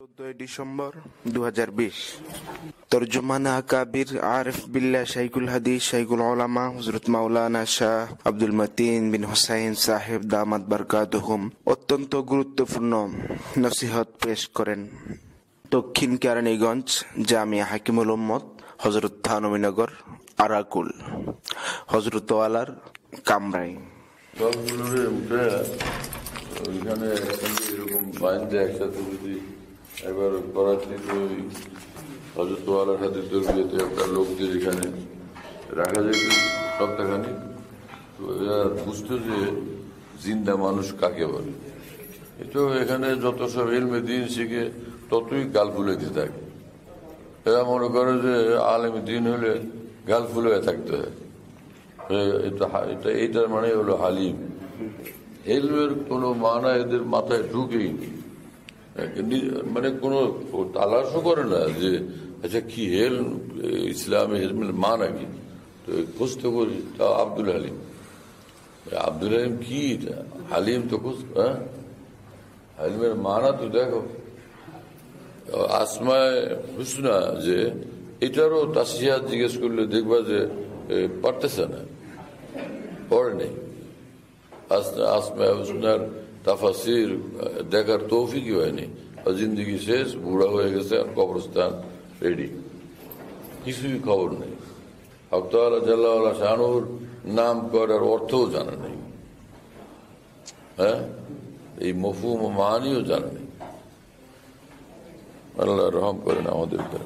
14 December 2020। তরজমানা আকাবির Arif Billah শাইখুল হাদিস শাইখুল উলামা হযরত মাওলানা শাহ আব্দুল মতিন বিন হুসাইন সাহেব দামাত বারকাতুহুম অত্যন্ত গুরুত্বপূর্ণ নসিহত পেশ করেন। দক্ষিণ কেরানীগঞ্জ জামিয়া হাকিমুল উম্মত হযরত থানবীনগর আরাকুল হযরত ওয়ালার কামরাই। ওইখানে এরকম বাইন্দে একসাথে যদি এবার করাচিতে ওই হজরতওয়ালার হাতে তরবিয়তে একটা লোকদের এখানে রাখা যেত সপ্তাহখানি, তো এরা বুঝতো যে জিন্দা মানুষ কাকে বলে। তো এখানে যত সব ইলমে দিন শিখে ততই গাল ফুলাইতে থাকে। এরা মনে করে যে আলেমে দিন হলে গাল ফুলে থাকতে হয়। এইটার মানে হলো হালিম। এলমের কোনো মানা এদের মাথায় ঢুকেই নি, মানে কোনো তালাশও করে না যে আচ্ছা কি হেল ইসলামে হেলমের মানা কি। তো খুঁজতে করি তা আব্দুল হালিম। আব্দুল হালিম কি হালিম তো খুঁজ, হ্যাঁ হালিমের মানা তো দেখো। আসমায় হুসনা যে এটারও তাসিহাত জিজ্ঞেস করলে দেখবা যে পারতেছে না, পড়ে নেই। আসমায়ে হুসনার তাফাসির দেখার তৌফিকই হয়নি, জিন্দগি শেষ, বুড়া হয়ে গেছে, আর কবরস্থান রেডি, কিছুই খবর নেই। হক তাআলা জাল্লাহু শানুর নাম করার অর্থও জানা নেই, হ্যাঁ এই মফহুম ও মানিও জানা নেই। আল্লাহ রহম করেন আমাদেরকে,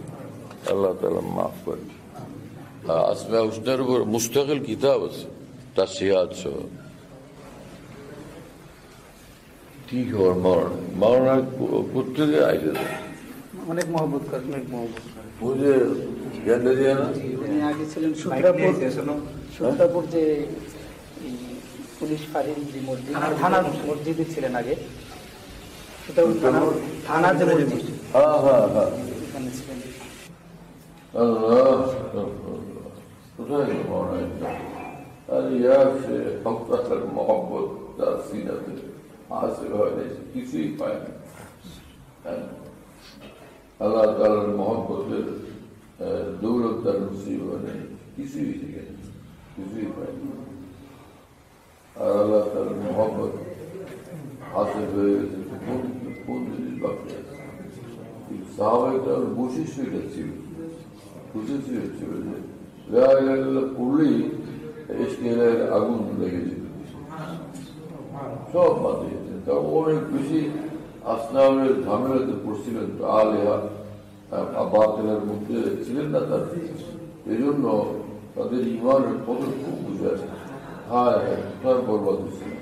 আল্লাহ তাআলা মাফ করেন। আসমায়ে হুসনার উপর মুস্তাকিল কিতাব আছে তাসহিহাত সহ। কি খবর মাওলানা কোথেকে আইসে? অনেক মহব্বত করেন, অনেক মহব্বত বুঝে জ্ঞানটা দিয়ে না। উনি আগে ছিলেন সূত্রাপুর যে পুলিশ ফাঁড়ির যে মসজিদ, থানার মসজিদে ছিলেন আগে। থানার যে মসজিদ, হ্যাঁ হ্যাঁ হ্যাঁ, এখানে ছিলেন। আল্লাহ কোথায় মাওলানা? আরে ইয়ার সে হকতার মহব্বত তার সিনাতে হাসিল হয় না, কিছুই পায় না। আল্লাহ তাআলার মহব্বতের দৌলত তার নসিব হয় নাই, কিছুই শিখে না, কিছুই পায় না। আর আল্লাহ তাআলার মহব্বত হাসিল হয়ে গেছে, কোন জিনিস বাকি আছে? সাহাবায়ে বৈশিষ্ট্যটা ছিল, বৈশিষ্ট্য ছিল যে লা ইলাহা ইল্লাল্লাহ পড়লেই ইশকের আগুন লেগে যেত, সব বাদ দিয়েছেন। অনেক বেশি আসনামের ঝামেলাতে পড়ছিলেন, আলেহা বাতিলের মধ্যে ছিলেন না তার, এই জন্য তাদের ইমানের কত খুব বুঝে আছে। হায় হায় বরবাদ হচ্ছিল,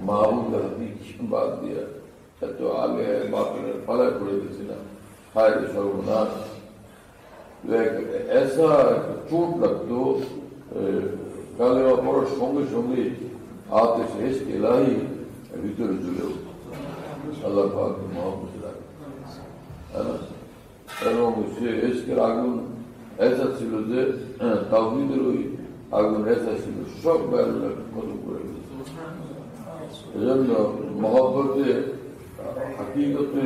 মাহবুবের হাতে বাদ দিয়া এত আলেহা বাতিলের পালায় পড়ে গেছিলাম। হায় সর্বনাশ, এসা চোট লাগতো কালেমা পড়ার সঙ্গে সঙ্গে হাতে শেষ এলাহি ভিতরে চলে উঠত। আল্লাহ পাক মহব্বত রাখে, এবং সে এশকের আগুন এসা ছিল যে তাওহীদের ওই আগুন এসা ছিল, সব আল্লাহ খতম করে গেছে। এজন্য মহব্বতে হাকিকতে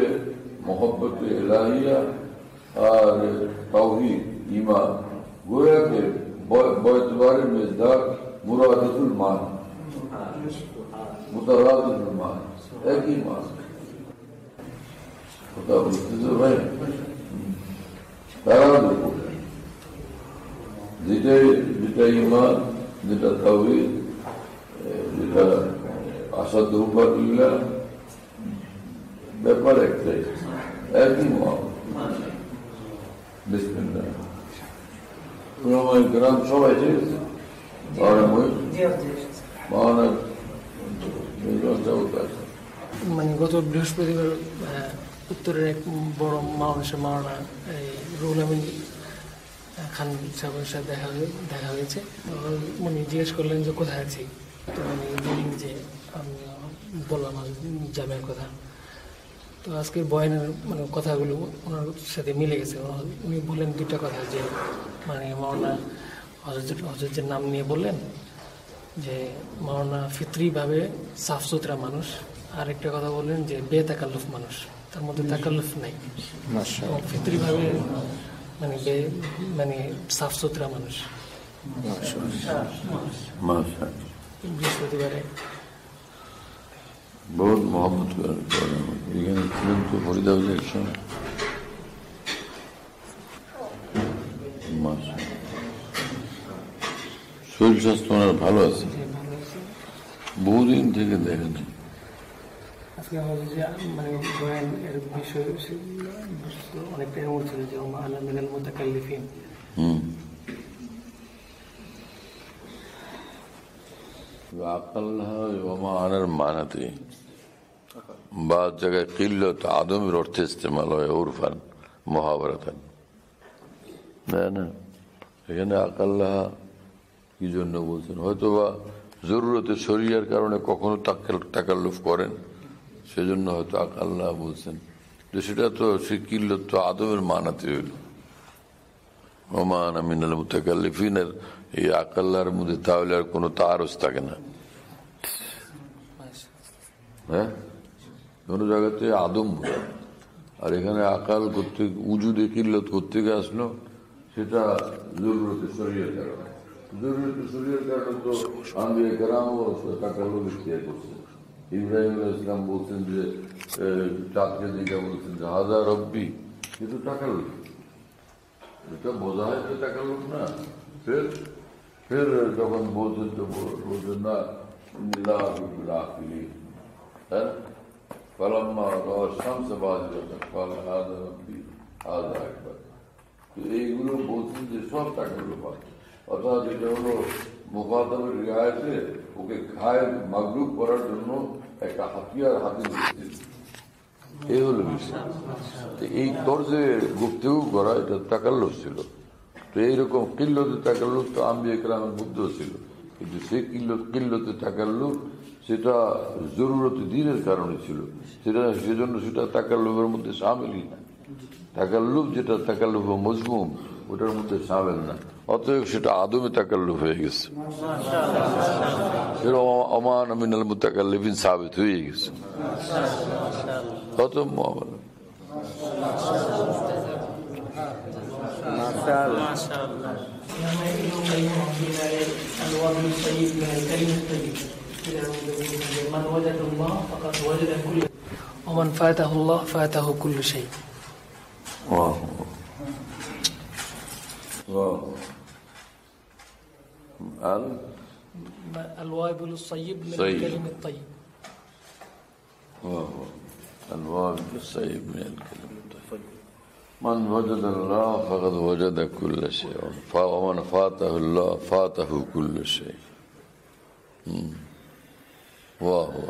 মহব্বতে ইলাহিয়া আর তাওহীদ ঈমান গোয়াকে বয়তবারে মেজদাক মুরাদাতুল মান মুতারাদিতুল মান, একই মান। কথা বুঝতেছো ভাই? তারা যেটা ঈমান, যেটা তাওহীদ, যেটা আসাদুল্লাহ, ব্যাপার একটাই, একই মান। বিসমিল্লাহ। গ্রাম সবাই ঠিক আছে, মানে গত বৃহস্পতিবার উত্তরের এক বড় মানুষের মাওলানা রুহুল আমিন খান সাহেবের সাথে দেখা হয়েছে। উনি জিজ্ঞেস করলেন যে কোথায় আছি, তো আমি বললেন যে আমি বললাম জামিয়ার কথা। তো আজকের বয়ানের মানে কথাগুলো ওনার সাথে মিলে গেছে। উনি বললেন দুটা কথা, যে মানে মাওলানা হজরতের নাম নিয়ে বললেন যে মাওলানা ফিতরিভাবে সাফ সুতরা মানুষ, আর একটা কথা বললেন যে বেতাকাল্লুফ মানুষ। তার মধ্যে তাকাল্লুফ নাই, ফিতরি ভাবে মানে সাফ সুতরা মানুষ। বৃহস্পতিবারে বহুত মহব্বত করেন। এখানে ছিলেন তো ফরিদা এক সময়। শরীর স্বাস্থ্য ওনার ভালো আছে, বহুদিন থেকে দেখেন। আজকে আমাদের যে মানে বয়ান এর বিষয় অনেকটা এমন ছিল যে আনা মিনাল মুতাকাল্লিফিন। আনার মানাতে বাদ জায়গায় কিল্লত আদমের অর্থে ইস্তেমাল হয় উরফান মহাভারতান, না এখানে আকাল্লাহ কি জন্য বলছেন? হয়তো বা জরুরতে শরীরের কারণে কখনো তাকাল্লুফ করেন, সেজন্য হয়তো আকাল্লাহ বলছেন। যে সেটা তো সে কিল্লত তো আদমের মানাতে হইল। ওমান মিনাল মুতাকাল্লিফিনের এই আকাল্লার মধ্যে তাহলে আর কোনো তারস থাকে না। হ্যাঁ, কোনো জায়গাতে আদম আর এখানে আকাল করতে উজুদে কিল্লত করতে গিয়ে আসলো, সেটা জরুরতে শরীরের কারণে। জরুরতে শরীরের কারণে তো আম্বিয়া কেরামও তাকাল্লুফ ইখতিয়ার করছেন। ইব্রাহিম আলাইহিস সালাম বলছেন যে চাঁদকে দিকে বলছেন যে হাজার রব্বি, কিন্তু তাকাল্লুফ এটা বোঝা হয় তো তাকাল্লুফ না। ফের যখন বলছেন তো বলছেন না হ্যাঁ ফালাম্মা রাআ শামসা বাযিগাতান ক্বালা হাযা রাব্বি হাযা আকবার। এইগুলো বলছেন যে সব তাকাল্লুফ আছে, অর্থাৎ এটা হলো মুখাতাবের রিয়ায়তে ওকে খায় মাগলুব করার জন্য একটা হাতিয়ার হাতে দিচ্ছেন, এই হলো বিষয়। এই তর্জে গুপ্তেও করা এটা তাকাল্লুফ ছিল। তো এইরকম কিল্লতে তাকাল্লুফ তো আম্বিয়া কেরামের মধ্যেও ছিল, কিন্তু সেই কিল্লতে তাকাল্লুফ সেটা জরুরতে দ্বীনের কারণে ছিল, সেজন্য সেটা তাকাল্লুফের মধ্যে শামিলই না। তাকাল্লুফ যেটা তাকাল্লুফ মজমুম ওটার মধ্যে শামিল না, অতএব সেটা আদমে তাকাল্লুফ হয়ে গেছে। ওমান মিনাল মুতাকাল্লিফিন সাবিত হয়ে গেছে। কত মামলা ومن فاته الله فاته كل شيء. الوابل الصيب من الكلم الطيب. الوابل الصيب من الكلم الطيب. من وجد الله فقد وجد كل شيء، ومن فاته الله فاته كل شيء. وهو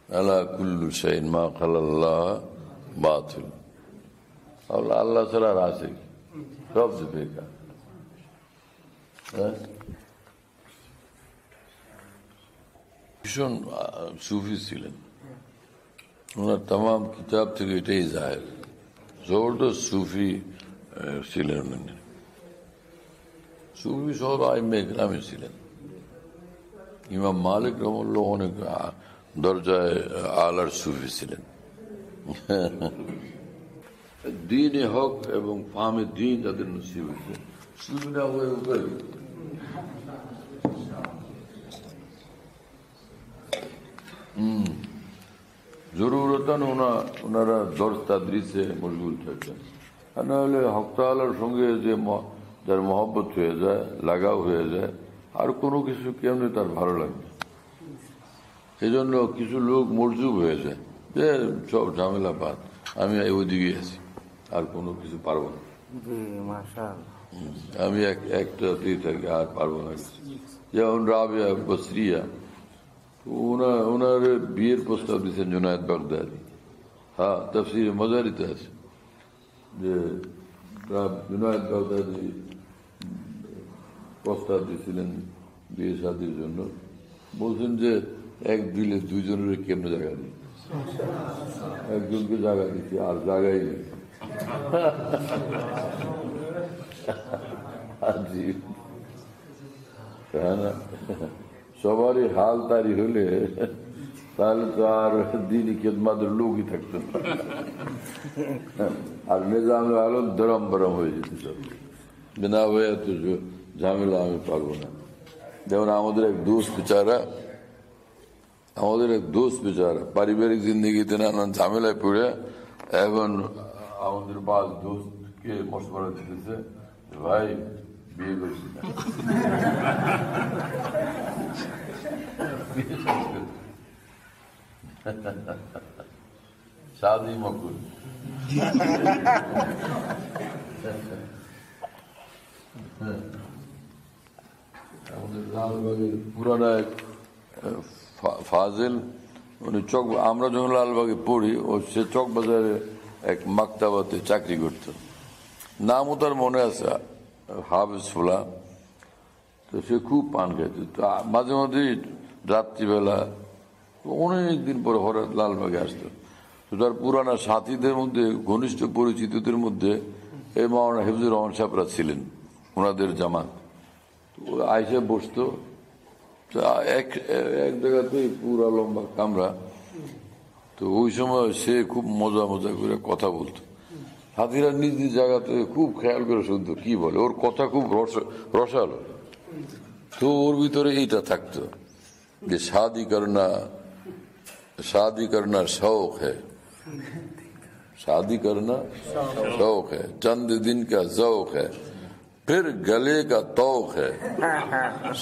على كل شيء ما قال الله باطل. আল্লাহ ছাড়া আছে সব বেকার। ভীষণ সুফি ছিলেন, ওনার তাম কিতাব থেকে এটাই জাহের, জবরদস্ত সুফি ছিলেন উনি। সুফি সব আইমে গ্রামে ছিলেন। ইমাম মালিক রহমতুল্লাহ অনেক দরজায় আলার সুফি ছিলেন। দ্বীনে হক এবং ফাহমে দ্বীন যাদের নসিব হয়েছে, সুফি না হয়ে উপায় জরুরতান ওনারা দর্জ তাদরিসে মশগুল থাকতেন। আর না হলে হক তাআলার সঙ্গে যে যার মহব্বত হয়ে যায়, লাগাও হয়ে যায়, আর কোনো কিছু কেমনি তার ভালো লাগবে। এই জন্য কিছু লোক মরজুব হয়ে যায় যে সব ঝামেলা বাদ, আমি ওইদিকে আছি, আর কোনো কিছু পারবো না, আমি একটাতেই থাকি, আর পারবো না। যেমন রাবিয়া বসরিয়া, ওনার বিয়ের প্রস্তাব দিচ্ছেন জুনায়েদ বাগদাদি। হ্যাঁ, তাফসীরে মাজারিতে আছে যে জুনায়েদ বাগদাদি প্রস্তাব দিয়েছিলেন বিয়ে শাদীর জন্য। বলছেন যে এক দিলে দুইজনের কেমনে জায়গা দিই, একজনকে জায়গা দিচ্ছি আর জায়গাই নেই। সবারই হাল তারি হলে তাহলে তো আর দিনই খেদমাতের লোকই থাকতো না। আর নিজাম আলো দরম বরম হয়ে যেত সব, বিনা হয়ে তো ঝামেলা আমি পারবো না। যেমন আমাদের এক দোস্ত বেচারা পারিবারিক জিন্দগিতে নানান ঝামেলায় পড়ে এখন আমাদের বাস দোস্তকে মশবরা দিতেছে, ভাই বিয়ে করছি না। শাদি মকুল। আমাদের লালবাগের পুরানা এক ফাজিল, উনি আমরা যখন লালবাগে পড়ি সে চকবাজারে এক মাকতাবাতে চাকরি করত। নামও তার মনে আছে, হাফেজ ফুলা। তো সে খুব পান খাইত। তো মাঝে মাঝে রাত্রিবেলা অনেকদিন পরে হঠাৎ লালবাগে আসতো। তো তার পুরানা সাথীদের মধ্যে, ঘনিষ্ঠ পরিচিতদের মধ্যে এই মাওলানা হিফজুর রহমান সাহেবরা ছিলেন, ওনাদের জামাত। আইসে বসতো এক জায়গাতেই পুরা লম্বা কামরা। তো ওই সময় সে খুব মজা করে কথা বলতো। হাতিরা নিজ নিজ জায়গাতে খুব খেয়াল করে শুনতো কি বলে, ওর কথা খুব রসালো। তো ওর ভিতরে এইটা থাকতো যে शादी करना शौक है, शादी करना शौक है, चंद दिन का ज़ौक है, फिर गले का तौक है,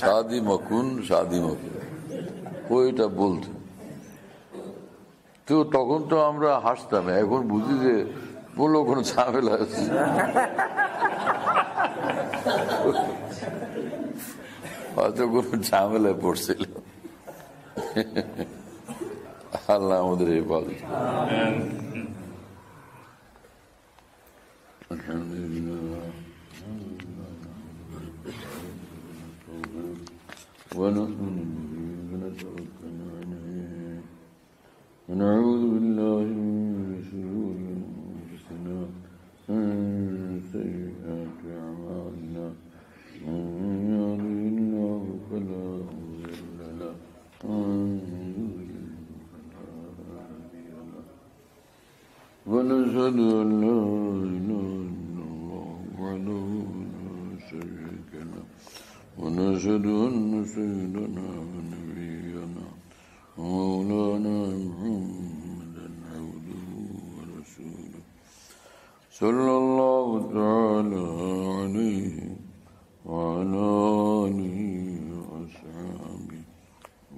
शादी मकुन ওইটা বলতো। তো তখন তো আমরা হাসতাম, এখন বুঝি যে বললো কোনো ঝামেলা আছে। হয়তো কোনো ঝামেলায় পড়ছিল। আল্লাহ আমাদের হেফাজত। ونعوذ بالله من شرور أنفسنا ومن سيئات أعمالنا، من يهده الله فلا مضل له ومن يضلل فلا هادي له، ونشهد أن لا إله إلا الله وحده لا شريك له، ونشهد أن سيدنا ونبينا مولانا محمدا عبده ورسوله صلى الله تعالى عليه وعلى آله وأصحابه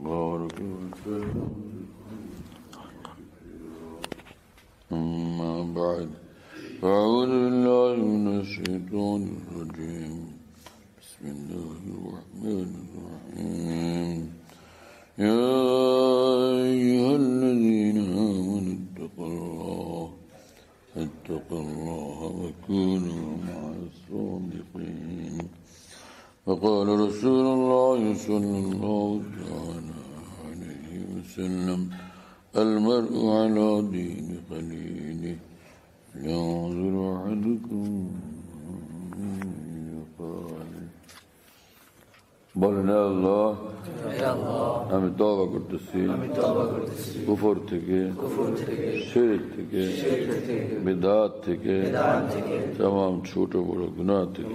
بارك وسلم. أما بعد، فأعوذ بالله من الشيطان الرجيم. بسم الله الرحمن الرحيم. يا أيها الذين آمنوا اتقوا الله وكونوا مع الصادقين. وقال رسول الله صلى الله عليه وسلم: المرء على دين خليله، ينظر أحدكم বলেন আল্লাহ, আমি তওবা করতেছি কুফর থেকে, শিরক থেকে, বিদআত থেকে, तमाम ছোট বড় গুনাহ থেকে,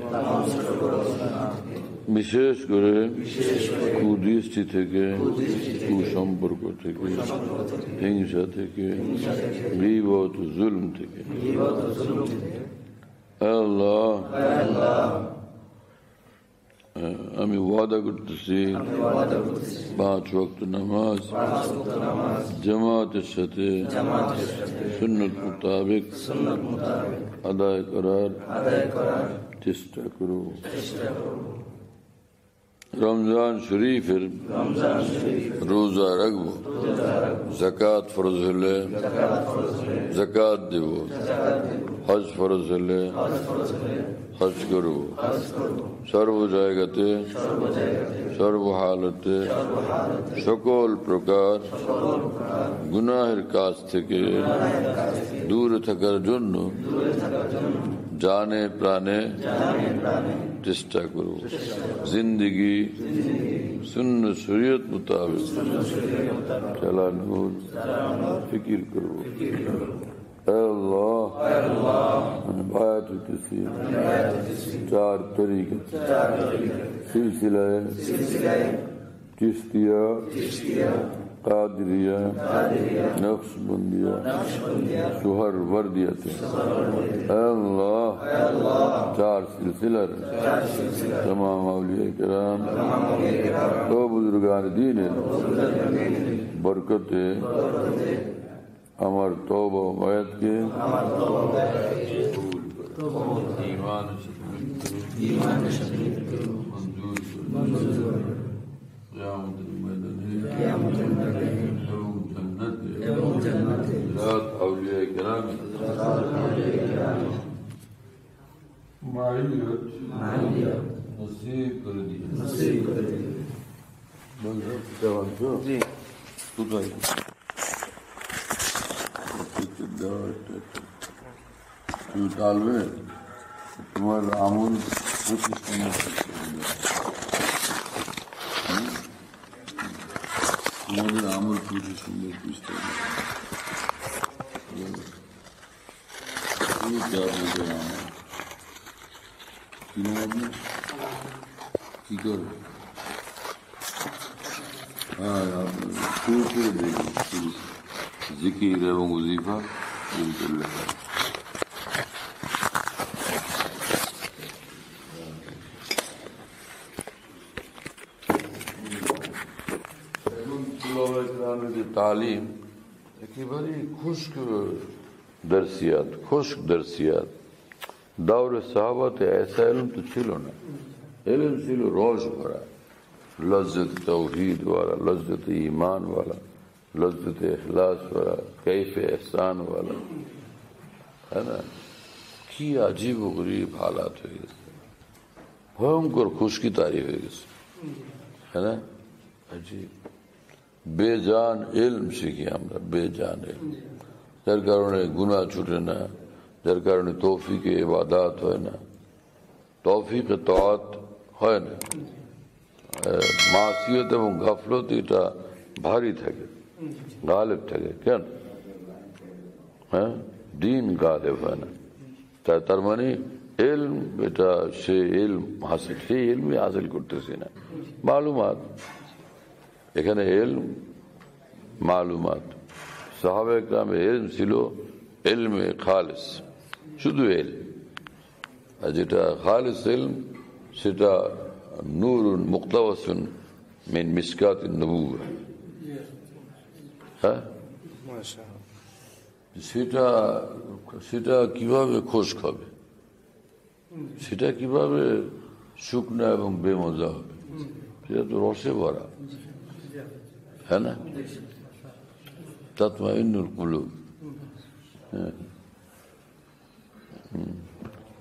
বিশেষ করে কুদৃষ্টি থেকে, কুসম্পর্ক থেকে, হিংসা থেকে, গীবত ও জুলম থেকে। আল্লাহ, আমি ওয়াদা করতেছি 5 ওয়াক্ত নামাজ জামাতের সাথে সুন্নত মোতাবেক আদায় করার চেষ্টা করব। রমজান শরীফের রোজা রাখবো, যাকাত ফরজ হলে যাকাত দেব, হজ ফরজ হলে হজ করব, সর্ব জায়গাতে সর্বহালতে সকল প্রকার গুনাহের কাজ থেকে দূরে থাকার জন্য জানে প্রাণে চেষ্টা করব। জিন্দগি सुन्नत शरीयत मुताबिक चला नूर फिक्र करो अल्लाह बात किसी चार तरीके सिलसिला चिश्तिया कादरिया नक्शबंदिया सुहर वर्दियत अल्लाह चार सिलसिला तमाम औलिया किराम तो बुजुर्गान दीन बरकत अमर तौबा बैत के ईमान औलिया किराम नसीब कर दिया तालबे तुम्हारे আমল তোমাদের আমল খুবই সুন্দর বুঝতে হবে কি করে জিকির এবং ওজিফা লেখা तालीम एकेबारे खुश्क दरसियात खुश्क दरसियात दौर साहबत ऐसा इल्म तो छिलो ना इल्म छिलो रोज भरा लज्जत तौहीद वाला लज्जत ईमान वाला लज्जत इखलास वाला कैफ एहसान वाला है ना की अजीब व गरीब हालात हो गए भयंकर खुशकी तारीफ हो गई है ना अजीब बेजान इल्म শিখি আমরা বেজান ইলম যার কারণে গুনাহ ছুটে না যার কারণে তৌফিকে ইবাদত হয় না তৌফিকে তাআত হয় না মাসিয়ত এবং গাফলত এটা ভারী থাকে গালিব থাকে কেন হ্যাঁ দ্বীন গালিব হয় না তার মানে ইলম এটা সে ইলম হাসিল সেই ইলমই হাসিল করতেছে না মালুমাত এখানে ইলম মালুমাত সাহাবায়ে কেরামের ইলম ছিল ইলমে খালিস শুধু ইলম আর যেটা খালিস ইলম সেটা নূরুন মুক্তাবাসুন মিন মিসকাতিন নবুওয়া হ্যাঁ সেটা সেটা কিভাবে খুশক হবে সেটা কিভাবে শুকনা এবং বেমজা হবে সেটা তো রসে ভরা है ना तत्माइन्नुल कुलूब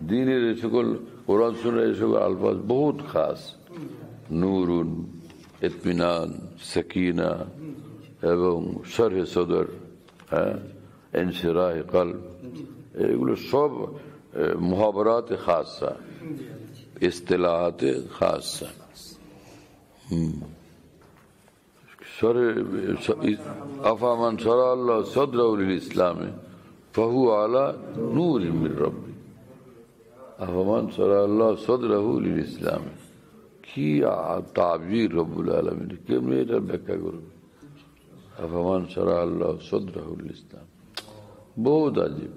दीনের এই সকল কোরআন সুন্নাহর এই সকল আলফাজ বহুত খাস নূরুন ইতমিনান সাকিনা এবং শরহে সদর হ্যাঁ ইনশিরাহ কলব এগুলো সব মুহাবরাতে খাসা ইসতিলাহাতে খাসা अफामन शरा अल्लाह सदरहु लिल इस्लाम फहुव अला नूर मिन रब्बी अफामन शरा अल्लाह सदरहु लिल इस्लाम কি তাবির রব্বুল আলামিন কেমনে এটা ব্যাখ্যা করবে আফামান শরা আল্লাহ সদরহু লিল ইসলাম বহুত আজীব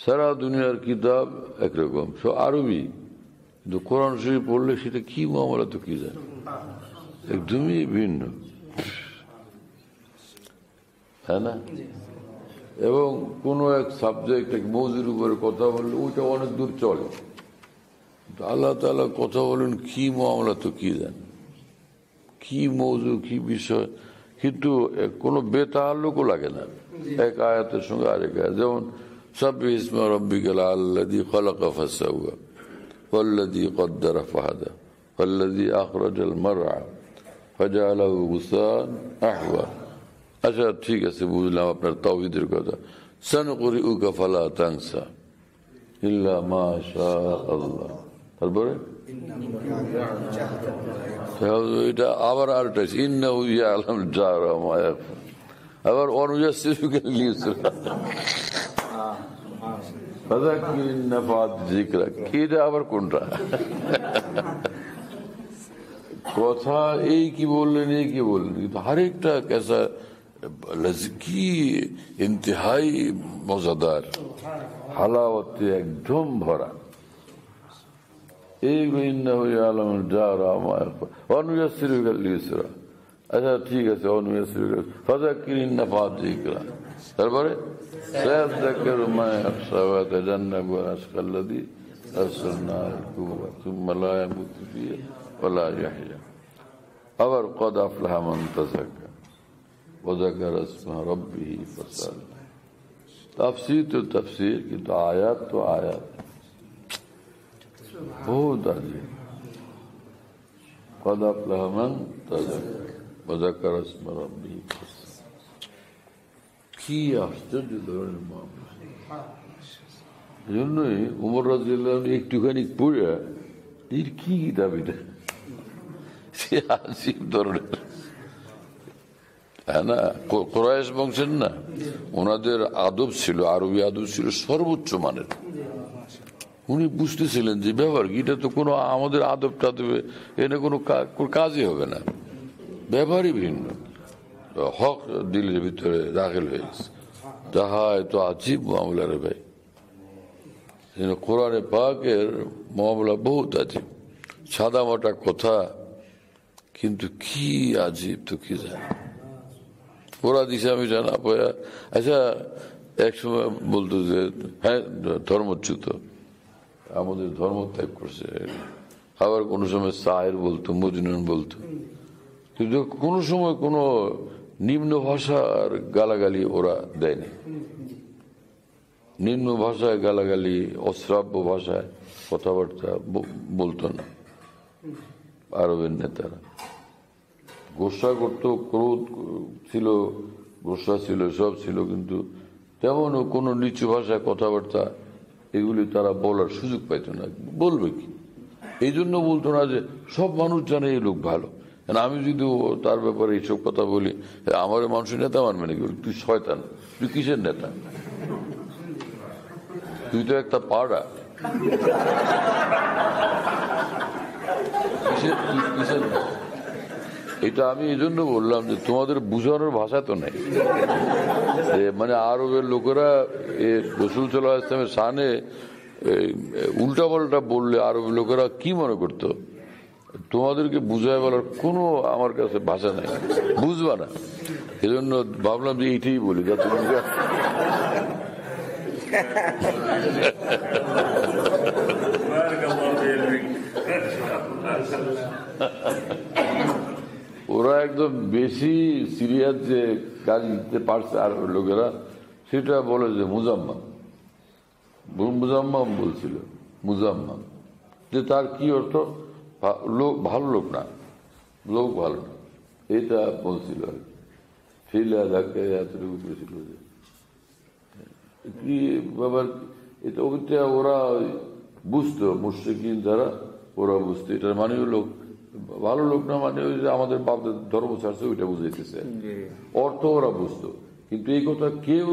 সারা দুনিয়ার কিতাব একরকম সব আরবি কিন্তু কোরআন শরীফ পড়লে সেটা কি মামলা তো কি জানে একদমই ভিন্ন হ্যাঁ না এবং কোনো এক সাবজেক্ট এক মৌজুর উপরে কথা বললে ওইটা অনেক দূর চলে আল্লাহ তাআলা কথা বলেন কি মামলা তো কি জান কি মৌজু কি বিষয় কিন্তু কোনো বেতাল্লুকও লাগে না এক আয়াতের সঙ্গে আরেক আয়াত যেমন সাব্বিহ ইসমা রাব্বিকাল আল্লাযী খালাকা ফাসাওয়া ওয়াল্লাযী কদ্দারা ফাহাদা ওয়াল্লাযী আখরাজাল মারআ ফাজআলাহু গুসান আহওয়া আচ্ছা ঠিক আছে বুঝলাম আপনার তাওহীদের কথা সানকুরিউকা ফালা তানসা ইল্লা মা শা আল্লাহ তারপরে এটা আবার আরেকটা ইন্নাহু ইয়ালামুল জাহরা ওয়া মা ইয়াখফা, আবার অনুযায়ী আবার কোনটা কথা? এই কি বললেন, এই কি বললেন, কিন্তু হরেকটা कैसा কি ইন্তেহাই মজাদার, হালাওয়াতে একদম ভরা। আচ্ছা ঠিক আছে, তারপরে আবার কদ আফলাহা মান তাযাক্কা ওয়া যাকারা ইসমা রাব্বিহি ফাসাল্লা। তাফসীর তো তাফসীর, কিন্তু আয়াত তো আয়াত বহুত আছে। কদ আফলাহা মান তাযাক্কা ওয়া যাকারা ইসমা রাব্বিহি ফাসাল্লা। কি আশ্চর্য ধরনের মামলা! এই জন্যই উমর রাদিয়াল্লাহু আনহু একটুখানি পড়ে এর কি কিতাব এটা, সে আসিফ ধরনের, হ্যাঁ না? কুরাইশ বংশের না, ওনাদের আদব ছিল, আরবি আদব ছিল সর্বোচ্চ মানের। উনি বুঝতেছিলেন যে ব্যবহার এটা তো কোনো আমাদের আদব টাদবে এনে কোনো কাজই হবে না, ব্যবহারই ভিন্ন, হক দিলের ভিতরে দাখিল হয়ে গেছে। তাহা এত আজীব মামলা রে ভাই, কোরআনে পাকের মামলা বহুত আজীব, সাদা মোটা কথা, কিন্তু কি আজীব তো কি জানে ওরা দিছে আমি জানা পয়া। আচ্ছা এক সময় বলতো যে হ্যাঁ ধর্মচ্যুত, আমাদের ধর্ম ত্যাগ করছে, আবার কোনো সময় সায়ের বলতো, মজনুন বলতো, কিন্তু কোনো সময় কোনো নিম্ন ভাষার গালাগালি ওরা দেয়নি। নিম্ন ভাষায় গালাগালি, অশ্রাব্য ভাষায় কথাবার্তা বলতো না আরবের নেতারা। গোসা করতো, ক্রোধ ছিল, গোসা ছিল, সব ছিল, কিন্তু তেমন কোনো নিচু ভাষায় কথাবার্তা এগুলি তারা বলার সুযোগ পাইত না। বলবে কি? এই জন্য বলতো না যে সব মানুষ জানে এই লোক ভালো, আমি যদি তার ব্যাপারে এইসব কথা বলি, আমার মানুষের নেতা মানবে নাকি? তুই শয়তান, তুই কিসের নেতা? তুই তো একটা পাড়া, কিসের নেতা? এটা আমি এই জন্য বললাম যে তোমাদের বুঝানোর ভাষা তো নেই। মানে আরবের লোকেরা রাসূল সাল্লাল্লাহু আলাইহি ওয়াসাল্লামের শানে উল্টা পাল্টা বললে আরবের লোকেরা কি মনে করতো? তোমাদেরকে বুঝায় বলার কোনো আমার কাছে ভাষা নেই, বুঝবা না। এই জন্য ভাবলাম যে এইটাই বলি, যা তুমি ওরা একদম বেশি সিরিয়াস যে কাজ দিতে পারছে আর লোকেরা, সেটা বলে যে মুজাম্মাম, মুজাম্মাম বলছিল, মুজাম্মাম, যে তার কি অর্থ? লোক ভালো লোক না, লোক ভালো না, এটা বলছিল আর কি। ফিলা ধাক্কায় এতটুকু করেছিল যে কি ব্যাপার, এটা ওরা বুঝতো, মুশরিকিন যারা ওরা বুঝতো এটার মানে লোক ভালো লোক না, মানে ওই যে আমাদের বাপদের ধর্ম ছাড়ছে ওইটা বুঝাইতেছে, অর্থ ওরা বুঝতো। কিন্তু এই কথা কেউ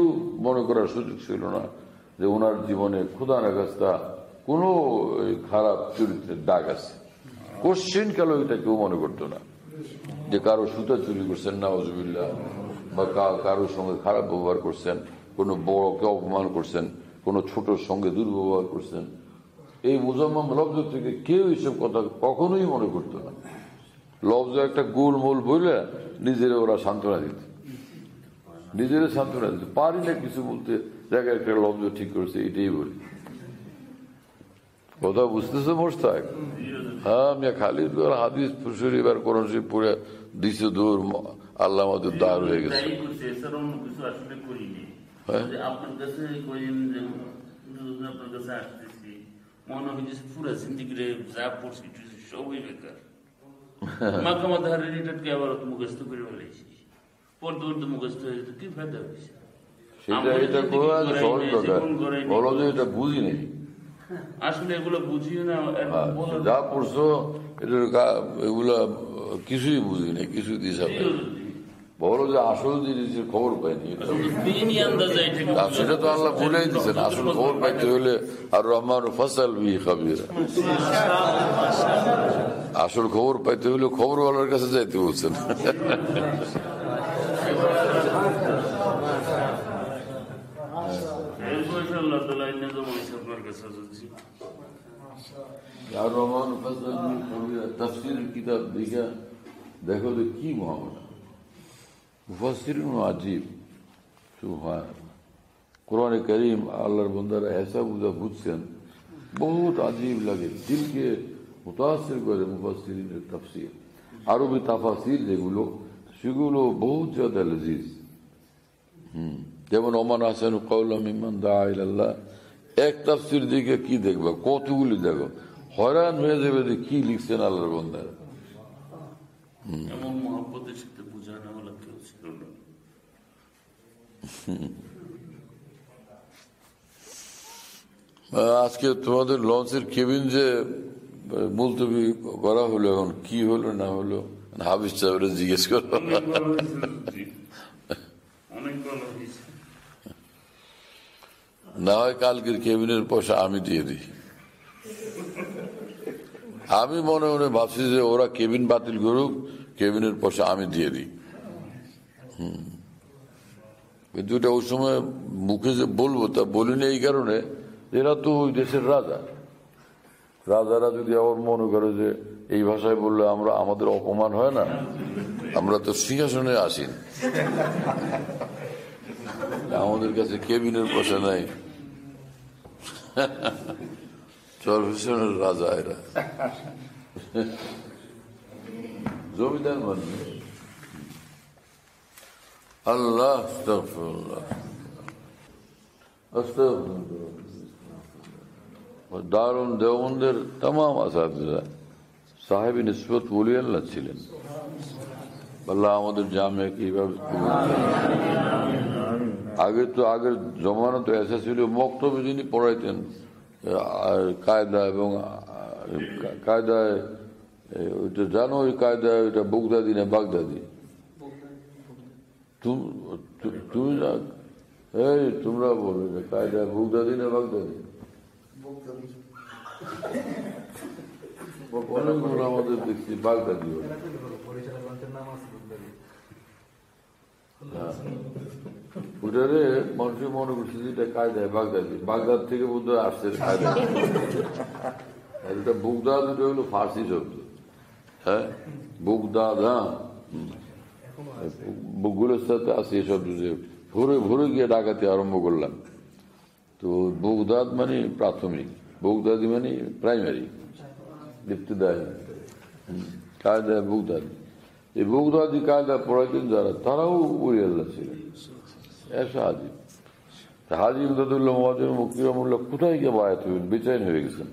মনে করার সুযোগ ছিল না যে ওনার জীবনে খোদা না খাস্তা কোনো খারাপ চরিত্রের দাগ আছে। কোশ্চিন কালো এটা কেউ মনে করতো না যে কারো সুতা চুরি করছেন নাউজুবিল্লাহ, বা কারোর সঙ্গে খারাপ ব্যবহার করছেন, কোনো বড়কে অপমান করছেন, কোনো ছোটর সঙ্গে দুর্ব্যবহার করছেন। এই মুজাম্মাম লফজ থেকে কেউ এইসব কথা কখনোই মনে করতো না। লফজ একটা গোলমোল বলে নিজেরা ওরা সান্ত্বনা দিত, নিজেরা সান্ত্বনা দিত, পারি না কিছু বলতে, জায়গায় একটা লফজ ঠিক করেছে এটাই বলি। কথা বুঝতেছে মোশতাক? হ্যাঁ, আমি খালি হাদিস শরীফ আর কোরআন শরীফ পড়ে দিছে দূর, আল্লাহ আমাদের দাঁড় হয়ে গেছে। সেটা এটা সহজ কথা, বলো যে এটা বুঝি নেই, আসলে এগুলো বুঝিও না, যা পড়ছো এগুলা কিছুই বুঝি না, কিছুই দিশা পাই না। বলো যে আসল জিনিসের খবর পাইনি, সেটা তো আল্লাহ ভুলেই দিচ্ছেন। আসল খবর পাইতে হলে আর রহমান ফসল বি খাবির, আসল খবর পাইতে হলে খবরওয়ালার কাছে যাইতে বলছেন। আর রহমান ফসল বি খাবির তাফসীরের কিতাব দেখা দেখো তো কি মহামনা মুফাসসিরিন আজীব। কোরআন করিম আল্লাহর বান্দারা ऐसा বুঝা বুঝছেন, বহুত আজীব লাগে, দিলকে মুতাসির করে মুফাসসিরিনের তাফসীর। আরবি তাফাসির যেগুলো, সেগুলো বহুত জ্যাদা লজিজ। যেমন ওমান আহসানু কাওলাম মিম্মান দাআ ইলাল্লাহ, এক তাফসীর দিকে কি দেখবা, কতগুলি দেখো, হয়রান হয়ে যাবে যে কি লিখছেন আল্লাহর বান্দারা। এমন মহব্বতের সাথে বুঝানো হলো কেউ ছিল না। আজকে তোমাদের লঞ্চের কেবিন যে মুলতবি করা হলো, এখন কি হলো না হলো হাফিজ সাহেবরা জিজ্ঞেস করো। না হয় কালকের কেবিনের পয়সা আমি দিয়ে দিই। আমি মনে মনে ভাবছি যে ওরা কেবিন বাতিল করুক, কেবিনের পয়সা আমি দিয়ে দিই। কিন্তু এটা ওই সময় মুখে যে বলবো তা বলিনি এই কারণে, এরা তো ওই দেশের রাজা। রাজারা যদি আবার মনে করে যে এই ভাষায় বললে আমরা আমাদের অপমান হয় না, আমরা তো সিংহাসনে আসিন, আমাদের কাছে কেবিনের পয়সা নাই, চরফিশনের রাজা এরা, জমিদার মানে। আল্লাহ আস্তাগফিরুল্লাহ আস্তাগফিরুল্লাহ। দারুন দেওবন্দের तमाम আসাতিজা সাহেব নিসবত ওলি আল্লাহ ছিলেন। আল্লাহ আমাদের জামিয়া কিভাবে, আগে তো আগের জমানা তো এসা ছিল, মক্তবে যিনি পড়াইতেন কায়দা এবং কায়দায়, ওইটা জানো ওই কায়দায়, ওইটা বুগদাদি না বাগদাদি? তুমি এই তোমরা বলো যে কায়দা বুগদাদি না বাগদাদি? অনেকগুলো আমাদের দেখছি বাগদাদি হল। ওটারে মানুষের মনে করছে যেটা কায়দায় বাগদাদি, বাগদাদ থেকে বোধ হয় আসছে কায়দা। এটা বুগদাদ, ওটা হলো ফার্সি শব্দ। হ্যাঁ বুগদাদ, হ্যাঁ বুকগুলোর সাথে আছে এসব, ভোরে ভোরে গিয়ে ডাকাতি আরম্ভ করলাম। তো বুগদাদ মানে প্রাথমিক, বুগদাদি মানে প্রাইমারি, ইবতিদায়ী কায়দা বুগদাদি। এই বুগদাদি কায়দা পড়াইতেন যারা, তারাও উলি আল্লাহ ছিলেন। এসা আজিব হাজি ইমদাদুল্লাহ মুহাজির মুক্তি রহমুল্লাহ কোথায় গিয়ে বায়াত হইবেন, বেচাইন হয়ে গেছেন,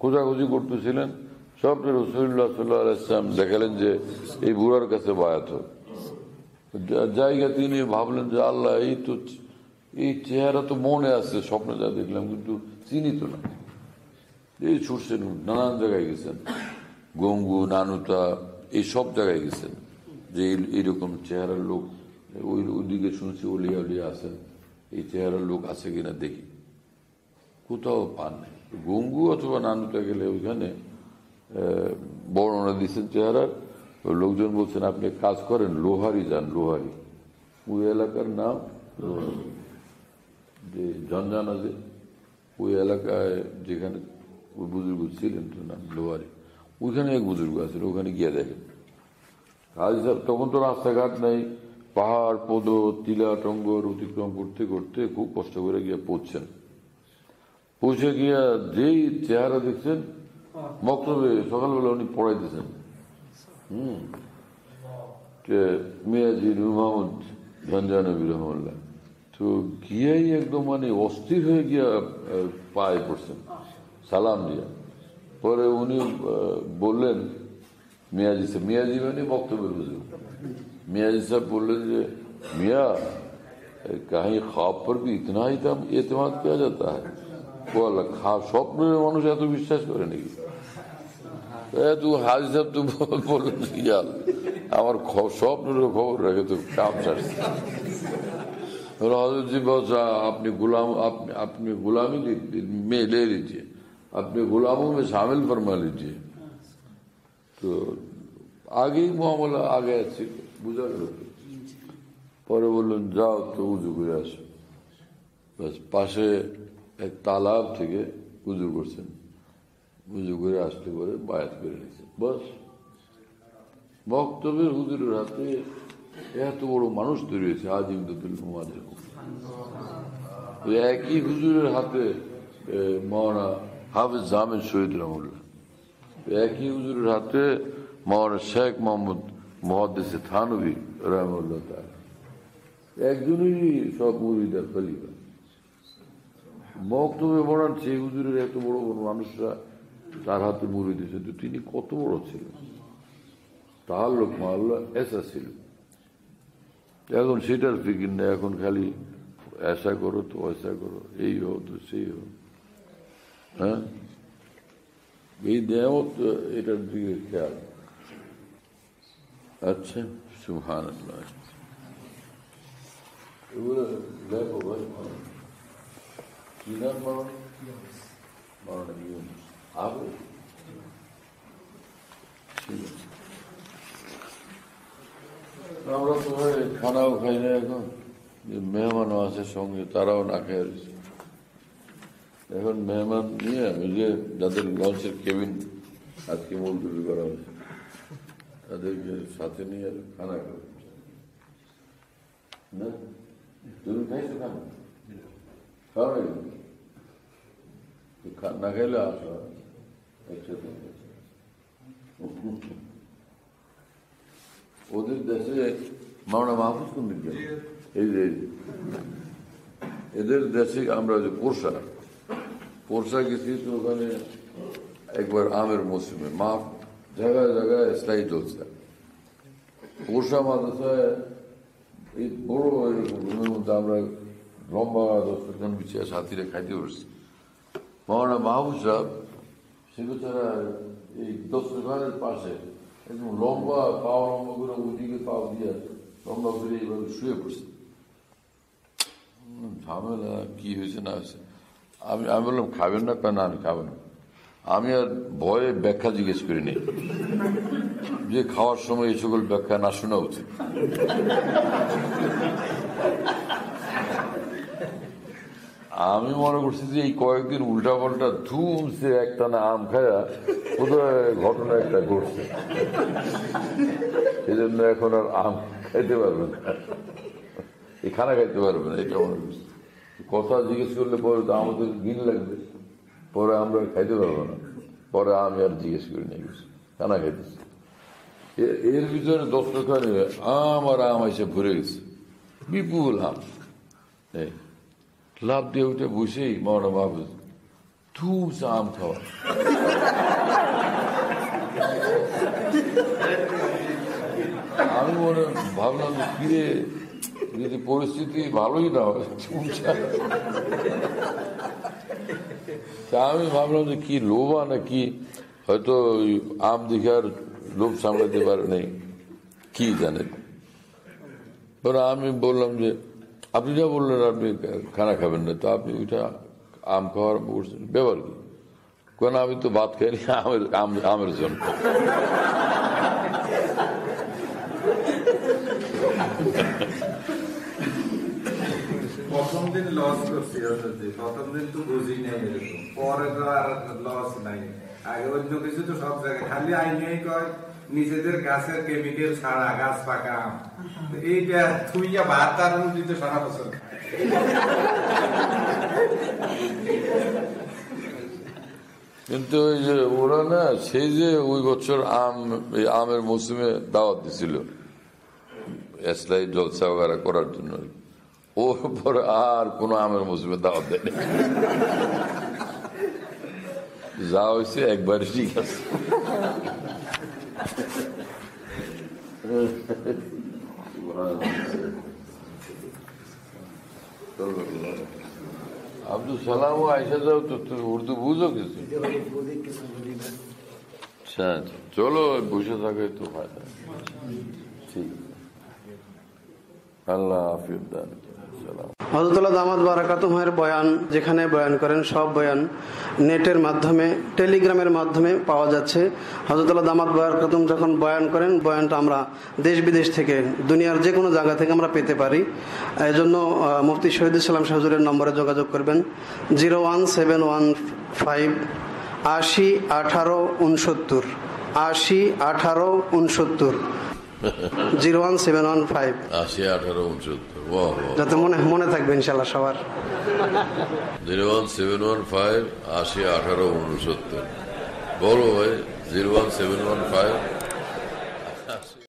খোঁজাখুঁজি করতেছিলেন। সবটা রাসূলুল্লাহ সাল্লাল্লাহু আলাইহি ওয়াসাল্লাম দেখালেন যে এই বুড়ার কাছে বায়াত হোক। জায়গা তিনি ভাবলেন যে আল্লাহ, এই তো এই চেহারা তো মনে আছে, স্বপ্নে যা দেখলাম, কিন্তু চিনি তো না। এই ছুটছেন, নানান জায়গায় গেছেন, গঙ্গু নানুতা এই সব জায়গায় গেছেন, যে এইরকম চেহারার লোক, ওইদিকে শুনছি ওলিয়া উলিয়া আছেন, এই চেহারার লোক আছে কিনা দেখি, কোথাও পান নাই। গঙ্গু অথবা নানুতা গেলে ওইখানে বর্ণনা দিচ্ছেন চেহারার। লোকজন বলছেন আপনি কাজ করেন, লোহারি যান, লোহারি ওই এলাকার নাম যে ঝঞ্ঝান আছে, ওই এলাকায় যেখানে ওই বুজুর্গ ছিলেন তো নাম লোহারি, ওইখানে এক বুজুর্গ আছে, ওখানে গিয়ে দেখেন। হাজি সাহেব তখন তো রাস্তাঘাট নাই, পাহাড় পদ টিলা টঙ্গর অতিক্রম করতে করতে খুব কষ্ট করে গিয়ে পৌঁছছেন। পৌঁছে গিয়া যেই চেহারা দেখছেন, মক্তবে সকালবেলা উনি পড়াইতেছেন, মিয়াজি নূর মোহাম্মদ ঝঞ্ঝানবী রহমাল্লাহ। তো গিয়েই একদম মানে অস্থির হয়ে গিয়া পায়ে পড়ছেন সালাম দিয়া। পরে উনি বললেন মিয়াজি সাহেব, মিয়াজি মানে বক্তব্যের হুজুর, मियाँ जी साहब बोल रहे थे, मियाँ कहीं ख्वाब पर भी इतना ही एतमाद किया जाता है? বলা স্বপ্নের মানুষ এত বিশ্বাস করে নাকি? এত হাজি সাহেব তো বললেন ইয়াল আমার স্বপ্নেরও খবর রাখে তো কাম ছাড়ছে। हजरत जी बहुत अपनी गुलामी में ले लीजिए, अपने गुलामों में शामिल फरमा लीजिए। तो आगे ही मामला आ गया, बुझा गया। পরে বললেন যাও তো উজু করে আসো। বাস পাশে এক তালাব থেকে উজু করছেন, উজু করে আসতে পরে বায়াত করে নিয়েছেন। বাস বক্তব্যের হুজুরের হাতে এত বড় মানুষ তৈরি হয়েছে। আজিম দুল মুমাদের একই হুজুরের হাতে মাওলানা হাফেজ জামেদ শহীদ রহমুল্লাহ, একই হুজুরের হাতে মাওলানা শেখ মোহাম্মদ মুহাদ্দিস থানভী রহমুল্লাহ তাআলা, একজনই সব মুরিদের খলিফা। বক্তব্যে বলার সেই হুজুরের এত বড় বড় মানুষরা তার হাতে মুরিদ হয়েছে, তো তিনি কত বড় ছিলেন, তার লোক মাল্লা এসা ছিল। এখন সেটার ফিকির নেই, এখন খালি ऐसा करो तो ऐसा करो, यही हो तो सही हो। হ্যাঁ, এই নেয়ামত এটার দিকে খেয়াল। আচ্ছা, সুবহানাল্লাহ। এগুলো দেখো ভাই, কি নাম মাওলানা ইউনূস আগে আমরা তো খানাও খাই না এখন, মেহমানও আছে সঙ্গে, তারাও না খেয়ে রয়েছে। এখন মেহমান নিয়ে ওই যে যাদের লঞ্চের কেবিন আজকে মুলতবি করা হয়েছে তাদেরকে সাথে নিয়ে খানা খাবে না। তুমি খাইছো খানা? খাওয়া না খাইলে আসো একসাথে। ওদের দেশে মাওলানা মাহফুজ কোন দিক গেল? এই যে এদের দেশে আমরা যে পোরশা গেছি, তো ওখানে একবার আমের মৌসুমে মাফ জায়গায় জায়গায় ইসলাহি জলসা। পোরশা মাদ্রাসায় এই বড় রুমের মধ্যে আমরা লম্বা দস্তরখান বিছিয়ে সাথীরা খাইতে পারছি। মাওলানা মাহফুজ সাহেব সে বেচারা এই দস্তরখানের পাশে একদম লম্বা পাও লম্বা করে ওইদিকে পাও দিয়ে লম্বা করে এইভাবে শুয়ে পড়ছে। ঝামেলা কি হয়েছে না হয়েছে, আমি বললাম খাবেন না? না আমি খাবেন না। আমি আর ভয়ে ব্যাখ্যা জিজ্ঞেস করিনি, যে খাওয়ার সময় এই সকল ব্যাখ্যা না শোনা উচিত। আমি মনে করছি যে এই কয়েকদিন উল্টা পাল্টা ধুমছে একটানা আম খায়া বোধহয় ঘটনা একটা ঘটছে, সেই জন্য এখন আর আম খাইতে পারবে না, এই খানা খাইতে পারবে না। এটা মনে করছি, কথা জিজ্ঞেস করলে পরে তো আমাদের ঘিন লাগবে, পরে আমরা খাইতে পারবো না। পরে আমি আর জিজ্ঞেস করি না, খানা খাইতেছি। এর ভিতরে দস্তরখানে আম আর আম এসে ভরে গেছে, বিপুল আম। লাভ দিয়ে উঠে বসেই মাওলানা মাহফুজ ধুমছে আম খাওয়া। আমি ভাবলাম ফিরে যদি পরিস্থিতি ভালোই না হয়, আমি ভাবলাম যে কি লোভা নাকি, হয়তো আম দেখে আর লোভ সামলাতে পারে নেই, কি জানেন। আমি বললাম যে আপনি যা বললেন আপনি খানা খাবেন না, তো আপনি ওইটা আম খাওয়ার ব্যাপার কি? কেন আমি তো ভাত খাইনি, আমের জন্য। প্রথম দিন লস করছি, প্রথম দিন তো বুঝি নাই এরকম, পরে তো আর লস নাই। আগে অন্য কিছু তো সব জায়গায় খালি আইনেই কয় নিজেদের গাছের কেমিক্যাল ছাড়া গাছ পাকা আম, এইটা থুইয়া ভাত আর রুটি তো সারা বছর খায়। কিন্তু ওই যে ওরা না, সেই যে ওই বছর আমের মৌসুমে দাওয়াত দিছিল এসলাই জলসা ওগারা করার জন্য, ওর পর আর কোন আমের মৌসুমে দাওয়াত দেয়নি। যা হয়েছে একবারই ঠিক আছে। আব্দুল সালাম আইসা যাও তো, তুমি উর্দু বুঝো কিছু? আচ্ছা চলো, বসে থাকে তো ফায়দা। ঠিক, আল্লাহ হাফিজ। হযরতুল্লাহ দামাত বারাকাতুহুর বয়ান যেখানে বয়ান করেন, সব বয়ান নেটের মাধ্যমে, টেলিগ্রামের মাধ্যমে পাওয়া যাচ্ছে। হযরতুল্লাহ দামাত বারাকাতুহু যখন বয়ান করেন, বয়ানটা আমরা দেশ বিদেশ থেকে, দুনিয়ার যে কোনো জায়গা থেকে আমরা পেতে পারি। এই জন্য মুফতি শহীদুল ইসলাম শাহ হুজুরের নম্বরে যোগাযোগ করবেন 01715 80 18 69 80 18 69 01715 80 18 69। যাতে মনে থাকবে ইনশাল্লাহ সবার। 01715 80 18 69। বলো ভাই, 01715